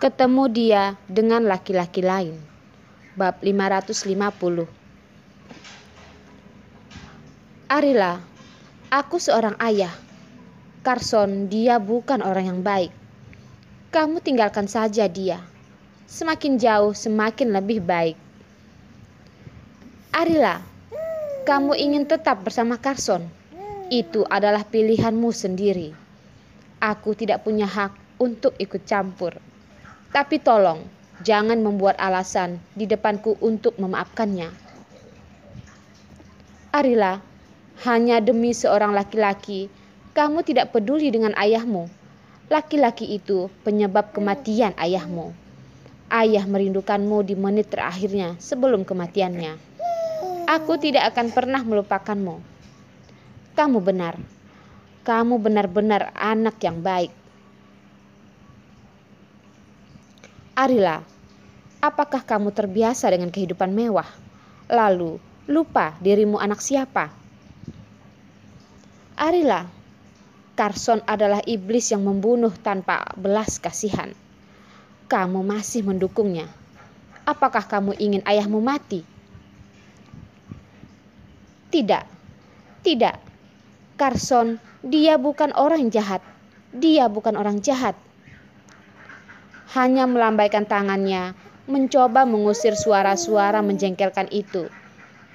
Ketemu dia dengan laki-laki lain. Bab 550. Arila, aku seorang ayah. Carson, dia bukan orang yang baik. Kamu tinggalkan saja dia. Semakin jauh, semakin lebih baik. Arila, kamu ingin tetap bersama Carson. Itu adalah pilihanmu sendiri. Aku tidak punya hak untuk ikut campur. Tapi tolong, jangan membuat alasan di depanku untuk memaafkannya. Arila, hanya demi seorang laki-laki, kamu tidak peduli dengan ayahmu. Laki-laki itu penyebab kematian ayahmu. Ayah merindukanmu di menit terakhirnya sebelum kematiannya. Aku tidak akan pernah melupakanmu. Kamu benar. Kamu benar-benar anak yang baik. Arila, apakah kamu terbiasa dengan kehidupan mewah, lalu lupa dirimu anak siapa? Arila, Carson adalah iblis yang membunuh tanpa belas kasihan. Kamu masih mendukungnya. Apakah kamu ingin ayahmu mati? Tidak, tidak. Carson, dia bukan orang jahat. Dia bukan orang jahat. Hanya melambaikan tangannya, mencoba mengusir suara-suara menjengkelkan itu.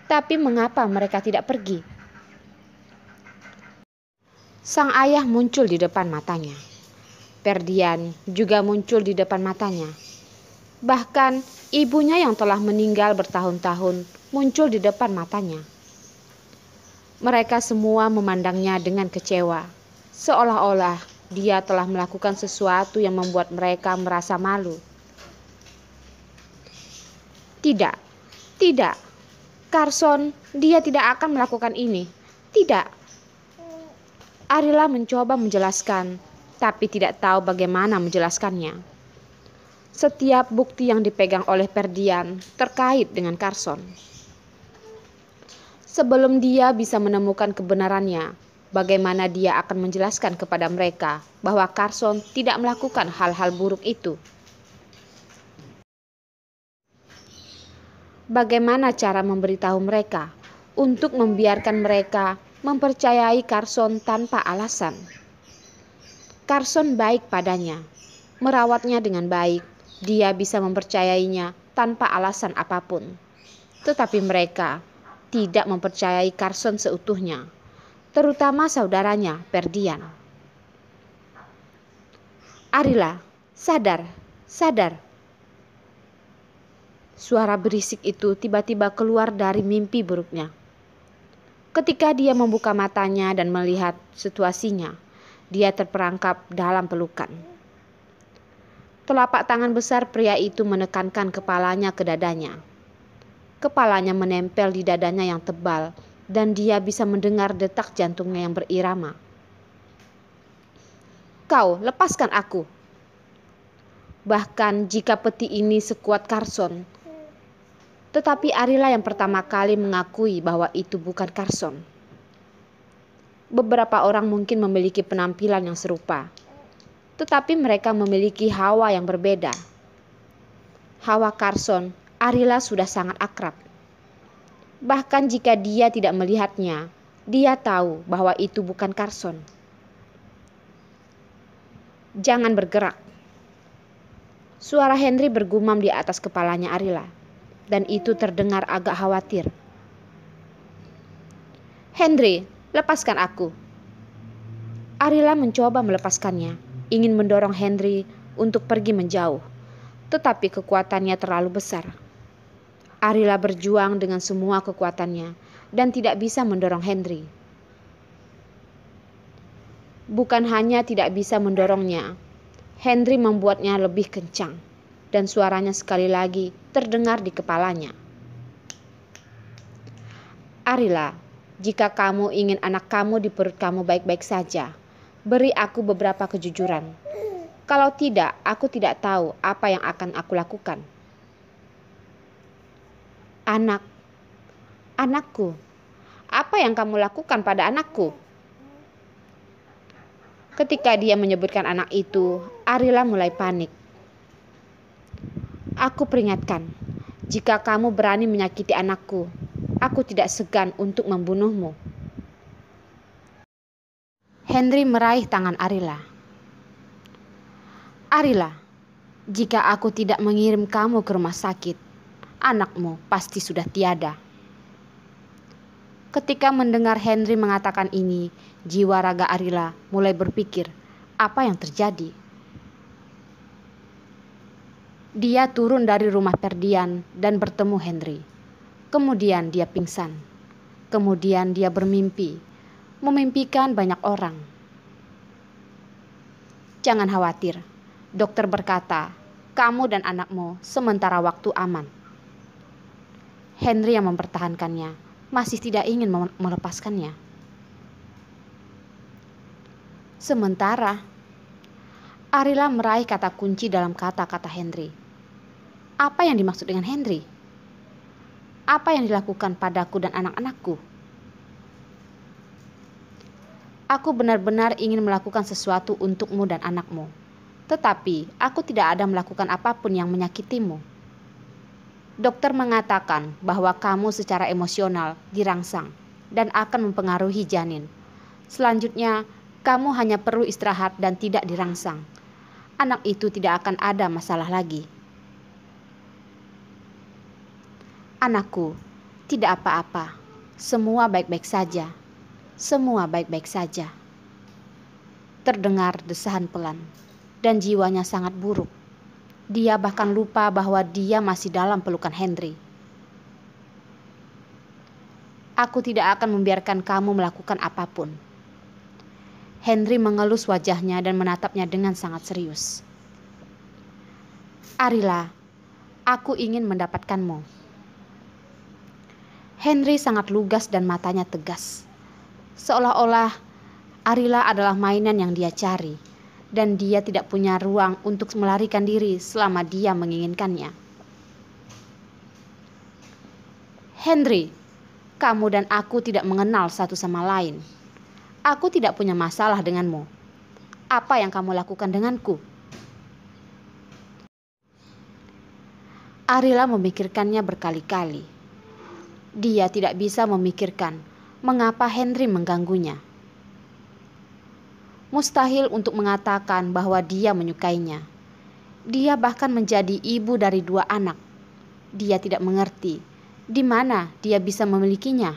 Tapi mengapa mereka tidak pergi? Sang ayah muncul di depan matanya. Ferdian juga muncul di depan matanya. Bahkan ibunya yang telah meninggal bertahun-tahun muncul di depan matanya. Mereka semua memandangnya dengan kecewa, seolah-olah dia telah melakukan sesuatu yang membuat mereka merasa malu. Tidak, tidak. Carson, dia tidak akan melakukan ini. Tidak. Arila mencoba menjelaskan, tapi tidak tahu bagaimana menjelaskannya. Setiap bukti yang dipegang oleh Ferdian terkait dengan Carson. Sebelum dia bisa menemukan kebenarannya, bagaimana dia akan menjelaskan kepada mereka bahwa Carson tidak melakukan hal-hal buruk itu? Bagaimana cara memberitahu mereka untuk membiarkan mereka mempercayai Carson tanpa alasan? Carson baik padanya, merawatnya dengan baik, dia bisa mempercayainya tanpa alasan apapun. Tetapi mereka tidak mempercayai Carson seutuhnya, terutama saudaranya Ferdian. Arila, sadar, sadar. Suara berisik itu tiba-tiba keluar dari mimpi buruknya. Ketika dia membuka matanya dan melihat situasinya, dia terperangkap dalam pelukan. Telapak tangan besar pria itu menekankan kepalanya ke dadanya. Kepalanya menempel di dadanya yang tebal dan dia bisa mendengar detak jantungnya yang berirama. Kau lepaskan aku. Bahkan jika peti ini sekuat Carson, tetapi Arila yang pertama kali mengakui bahwa itu bukan Carson. Beberapa orang mungkin memiliki penampilan yang serupa, tetapi mereka memiliki hawa yang berbeda. Hawa Carson, Arila sudah sangat akrab. Bahkan jika dia tidak melihatnya, dia tahu bahwa itu bukan Carson. Jangan bergerak. Suara Henry bergumam di atas kepalanya Arila, dan itu terdengar agak khawatir. Henry, lepaskan aku. Arila mencoba melepaskannya, ingin mendorong Henry untuk pergi menjauh, tetapi kekuatannya terlalu besar. Arila berjuang dengan semua kekuatannya dan tidak bisa mendorong Henry. Bukan hanya tidak bisa mendorongnya, Henry membuatnya lebih kencang dan suaranya sekali lagi terdengar di kepalanya. Arila, jika kamu ingin anak kamu di perut kamu baik-baik saja, beri aku beberapa kejujuran. Kalau tidak, aku tidak tahu apa yang akan aku lakukan. Anakku, apa yang kamu lakukan pada anakku? Ketika dia menyebutkan anak itu, Arila mulai panik. Aku peringatkan, jika kamu berani menyakiti anakku, aku tidak segan untuk membunuhmu. Henry meraih tangan Arila. Arila, jika aku tidak mengirim kamu ke rumah sakit, anakmu pasti sudah tiada. Ketika mendengar Henry mengatakan ini, jiwa raga Arila mulai berpikir, apa yang terjadi? Dia turun dari rumah Ferdian dan bertemu Henry. Kemudian dia pingsan. Kemudian dia bermimpi, memimpikan banyak orang. Jangan khawatir, dokter berkata, kamu dan anakmu sementara waktu aman. Henry yang mempertahankannya masih tidak ingin melepaskannya. Sementara, Arila meraih kata kunci dalam kata-kata Henry. Apa yang dimaksud dengan Henry? Apa yang dilakukan padaku dan anak-anakku? Aku benar-benar ingin melakukan sesuatu untukmu dan anakmu. Tetapi aku tidak ada melakukan apapun yang menyakitimu. Dokter mengatakan bahwa kamu secara emosional dirangsang dan akan mempengaruhi janin. Selanjutnya, kamu hanya perlu istirahat dan tidak dirangsang. Anak itu tidak akan ada masalah lagi. Anakku, tidak apa-apa. Semua baik-baik saja. Semua baik-baik saja. Terdengar desahan pelan, dan jiwanya sangat buruk. Dia bahkan lupa bahwa dia masih dalam pelukan Henry. Aku tidak akan membiarkan kamu melakukan apapun. Henry mengelus wajahnya dan menatapnya dengan sangat serius. Arila, aku ingin mendapatkanmu. Henry sangat lugas dan matanya tegas. Seolah-olah Arila adalah mainan yang dia cari, dan dia tidak punya ruang untuk melarikan diri selama dia menginginkannya. Henry, kamu dan aku tidak mengenal satu sama lain. Aku tidak punya masalah denganmu. Apa yang kamu lakukan denganku? Arila memikirkannya berkali-kali. Dia tidak bisa memikirkan mengapa Henry mengganggunya. Mustahil untuk mengatakan bahwa dia menyukainya. Dia bahkan menjadi ibu dari 2 anak. Dia tidak mengerti di mana dia bisa memilikinya.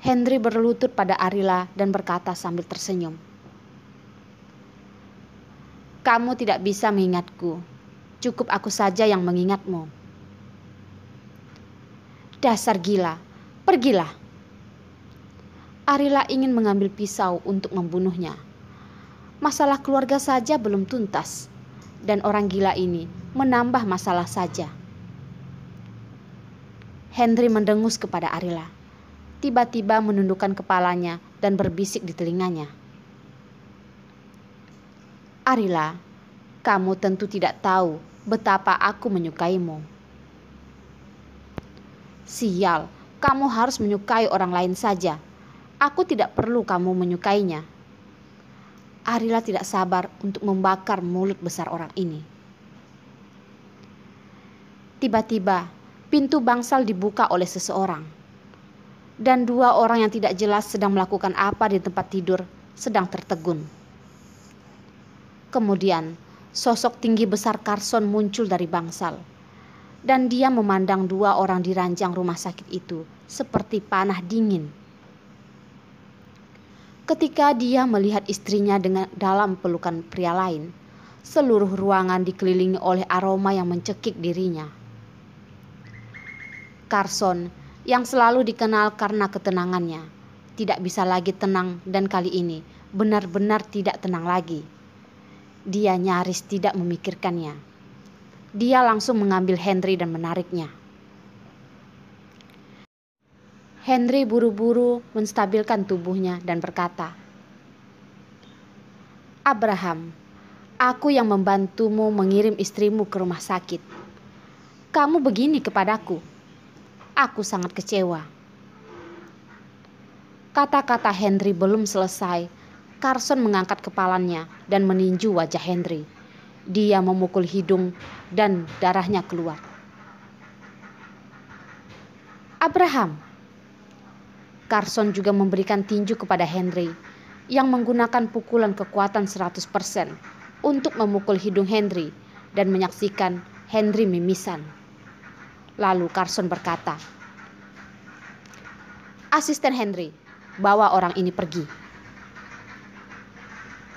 Henry berlutut pada Arila dan berkata sambil tersenyum. Kamu tidak bisa mengingatku. Cukup aku saja yang mengingatmu. Dasar gila, pergilah. Arila ingin mengambil pisau untuk membunuhnya. Masalah keluarga saja belum tuntas, dan orang gila ini menambah masalah saja. Henry mendengus kepada Arila. Tiba-tiba menundukkan kepalanya dan berbisik di telinganya. Arila, kamu tentu tidak tahu betapa aku menyukaimu. Sial, kamu harus menyukai orang lain saja. Aku tidak perlu kamu menyukainya. Arila tidak sabar untuk membakar mulut besar orang ini. Tiba-tiba, pintu bangsal dibuka oleh seseorang. Dan 2 orang yang tidak jelas sedang melakukan apa di tempat tidur sedang tertegun. Kemudian, sosok tinggi besar Carson muncul dari bangsal. Dan dia memandang 2 orang di ranjang rumah sakit itu seperti panah dingin. Ketika dia melihat istrinya dalam pelukan pria lain, seluruh ruangan dikelilingi oleh aroma yang mencekik dirinya. Carson, yang selalu dikenal karena ketenangannya, tidak bisa lagi tenang dan kali ini benar-benar tidak tenang lagi. Dia nyaris tidak memikirkannya. Dia langsung mengambil Henry dan menariknya. Henry buru-buru menstabilkan tubuhnya dan berkata, Abraham, aku yang membantumu mengirim istrimu ke rumah sakit. Kamu begini kepadaku. Aku sangat kecewa. Kata-kata Henry belum selesai. Carson mengangkat kepalanya dan meninju wajah Henry. Dia memukul hidung dan darahnya keluar. Abraham. Carson juga memberikan tinju kepada Henry yang menggunakan pukulan kekuatan 100% untuk memukul hidung Henry dan menyaksikan Henry mimisan. Lalu Carson berkata, "Asisten Henry, bawa orang ini pergi."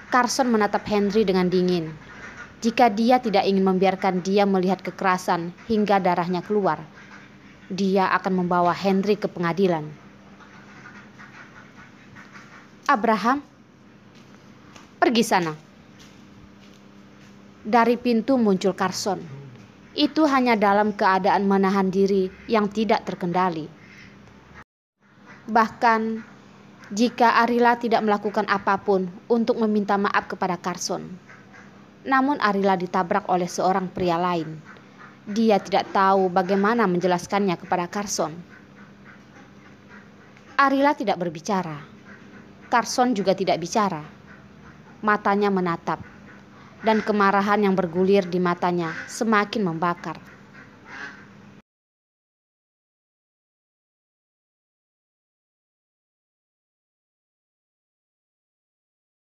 Carson menatap Henry dengan dingin. Jika dia tidak ingin membiarkan dia melihat kekerasan hingga darahnya keluar, dia akan membawa Henry ke pengadilan. "Abraham, pergi sana." Dari pintu muncul Carson. Itu hanya dalam keadaan menahan diri yang tidak terkendali. Bahkan jika Arila tidak melakukan apapun untuk meminta maaf kepada Carson. Namun Arila ditabrak oleh seorang pria lain. Dia tidak tahu bagaimana menjelaskannya kepada Carson. Arila tidak berbicara. Carson juga tidak bicara. Matanya menatap, dan kemarahan yang bergulir di matanya semakin membakar.